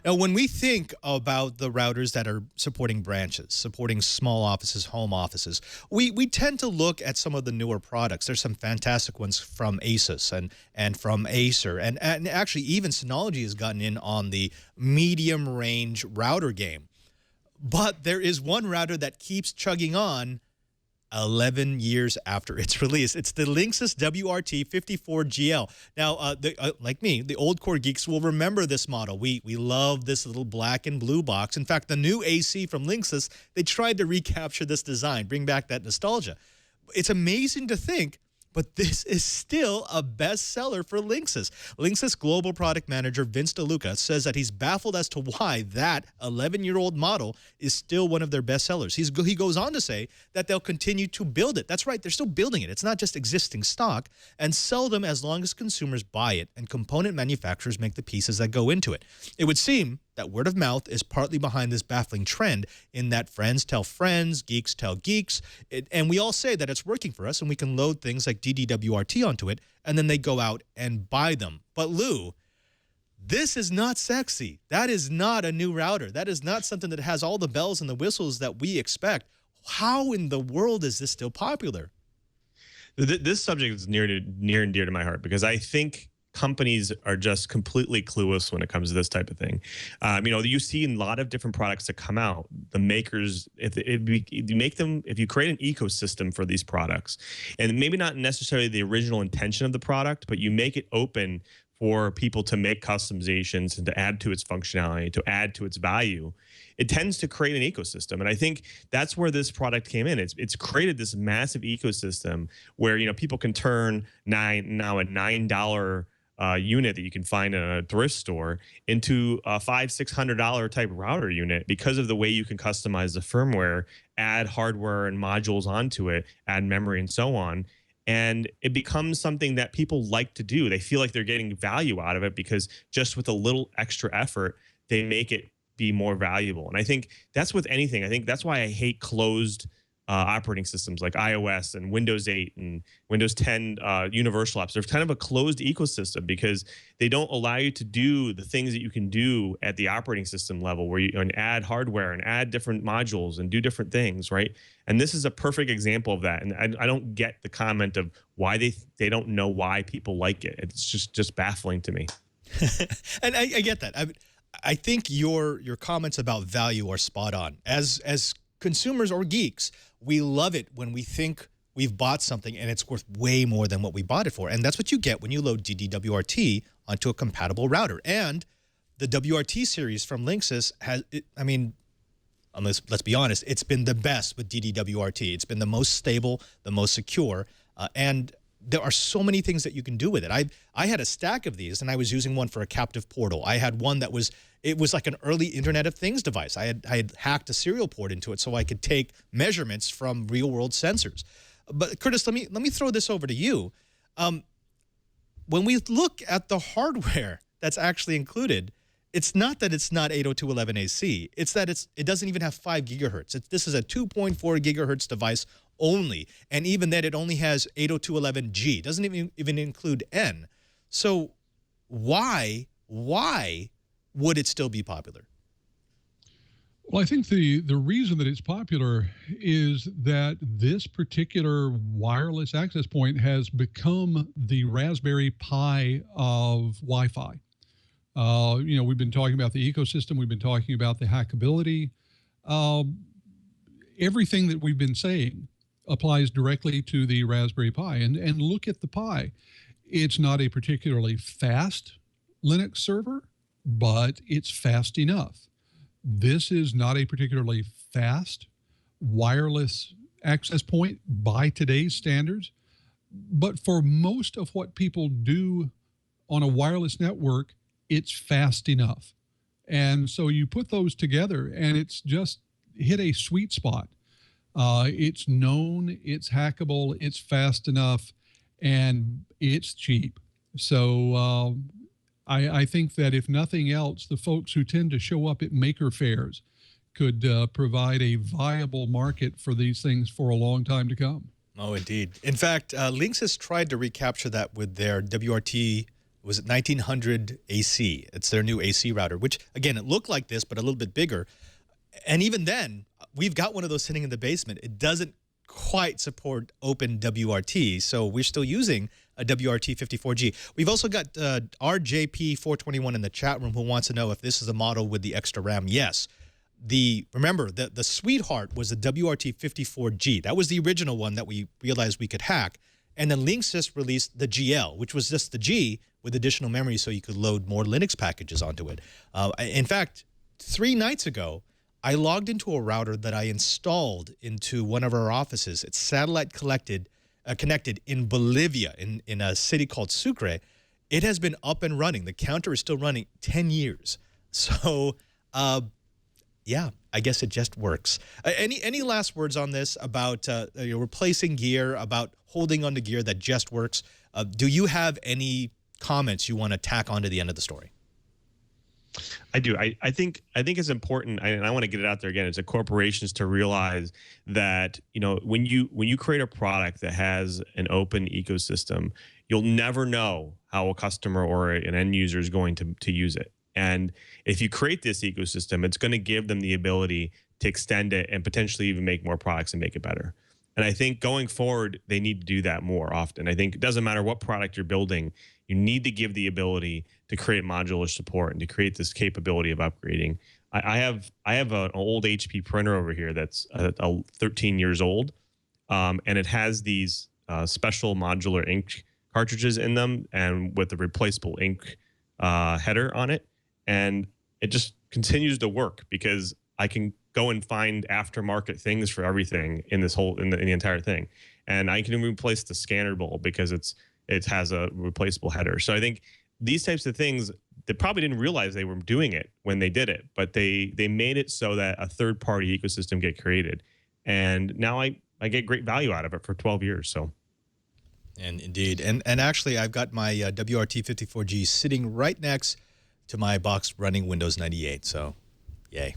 Now, when we think about the routers that are supporting branches, supporting small offices, home offices, we tend to look at some of the newer products. There's some fantastic ones from Asus and from Acer. And actually, even Synology has gotten in on the medium-range router game. But there is one router that keeps chugging on 11 years after its release. It's the Linksys WRT54GL. Now, like me, the old core geeks will remember this model. We love this little black and blue box. In fact, the new AC from Linksys, they tried to recapture this design, bring back that nostalgia. It's amazing to think, but this is still a bestseller for Linksys. Linksys Global Product Manager Vince DeLuca says that he's baffled as to why that 11-year-old model is still one of their bestsellers. He goes on to say that they'll continue to build it. That's right, they're still building it. It's not just existing stock, and sell them as long as consumers buy it and component manufacturers make the pieces that go into it. It would seem that word of mouth is partly behind this baffling trend in that friends tell friends, geeks tell geeks, and we all say that it's working for us and we can load things like DDWRT onto it, and then they go out and buy them. But Lou, this is not sexy. That is not a new router. That is not something that has all the bells and the whistles that we expect. How in the world is this still popular? This subject is near and dear to my heart because I think companies are just completely clueless when it comes to this type of thing. You know, you see a lot of different products that come out. The makers, if you create an ecosystem for these products, and maybe not necessarily the original intention of the product, but you make it open for people to make customizations and to add to its functionality, to add to its value, it tends to create an ecosystem. And I think that's where this product came in. It's created this massive ecosystem where, you know, people can turn now a $9 unit that you can find in a thrift store into a $500–600 type router unit because of the way you can customize the firmware, add hardware and modules onto it, add memory and so on. And it becomes something that people like to do. They feel like they're getting value out of it because just with a little extra effort, they make it be more valuable. And I think that's with anything. I think that's why I hate closed operating systems like iOS and Windows 8 and Windows 10 universal apps. They're kind of a closed ecosystem because they don't allow you to do the things that you can do at the operating system level where you can add hardware and add different modules and do different things, right? And this is a perfect example of that. And I don't get the comment of why they don't know why people like it. It's just baffling to me. And I get that. I think your comments about value are spot on. As consumers or geeks, we love it when we think we've bought something and it's worth way more than what we bought it for. And that's what you get when you load DDWRT onto a compatible router. And the WRT series from Linksys has, I mean, let's be honest, it's been the best with DDWRT. It's been the most stable, the most secure, and there are so many things that you can do with it. I had a stack of these, and I was using one for a captive portal. I had one that was like an early Internet of Things device. I had hacked a serial port into it so I could take measurements from real-world sensors. But Curtis, let me throw this over to you. When we look at the hardware that's actually included, it's not that it's not 802.11ac. It's that it doesn't even have 5 gigahertz. This is a 2.4 gigahertz device only, and even that it only has 802.11g. Doesn't even include N. So why would it still be popular? Well, I think the reason that it's popular is that this particular wireless access point has become the Raspberry Pi of Wi-Fi. You know, we've been talking about the ecosystem. We've been talking about the hackability. Everything that we've been saying applies directly to the Raspberry Pi. And look at the Pi. It's not a particularly fast Linux server, but it's fast enough. This is not a particularly fast wireless access point by today's standards, but for most of what people do on a wireless network, it's fast enough. And so you put those together and it's just hit a sweet spot. It's known, it's hackable, it's fast enough, and it's cheap. So I think that if nothing else, the folks who tend to show up at maker fairs could provide a viable market for these things for a long time to come. Oh, indeed. In fact, Linksys tried to recapture that with their WRT Was it 1900 AC? It's their new AC router, which, again, it looked like this, but a little bit bigger. And even then, we've got one of those sitting in the basement. It doesn't quite support open WRT, so we're still using a WRT54G. We've also got RJP421 in the chat room who wants to know if this is a model with the extra RAM. Yes. Remember, the sweetheart was the WRT54G. That was the original one that we realized we could hack. And then Linksys released the GL, which was just the G with additional memory so you could load more Linux packages onto it. In fact, 3 nights ago, I logged into a router that I installed into one of our offices. It's satellite connected in Bolivia, in a city called Sucre. It has been up and running. The counter is still running 10 years. So, yeah, I guess it just works. Any last words on this about replacing gear, about holding on to gear that just works? Do you have any comments you want to tack onto the end of the story? I do. I think it's important, and I want to get it out there again. It's a corporations to realize that when you create a product that has an open ecosystem, you'll never know how a customer or an end user is going to use it. And if you create this ecosystem, it's going to give them the ability to extend it and potentially even make more products and make it better. And I think going forward, they need to do that more often. I think it doesn't matter what product you're building, you need to give the ability to create modular support and to create this capability of upgrading. I have an old HP printer over here that's 13 years old, and it has these special modular ink cartridges in them and with a replaceable ink header on it. And it just continues to work because I can go and find aftermarket things for everything in this whole in the entire thing, and I can replace the scanner bowl because it has a replaceable header. So I think these types of things, they probably didn't realize they were doing it when they did it, but they made it so that a third-party ecosystem get created, and now I get great value out of it for 12 years. So. And indeed, and actually, I've got my WRT54G sitting right next to my box running Windows 98. So, yay.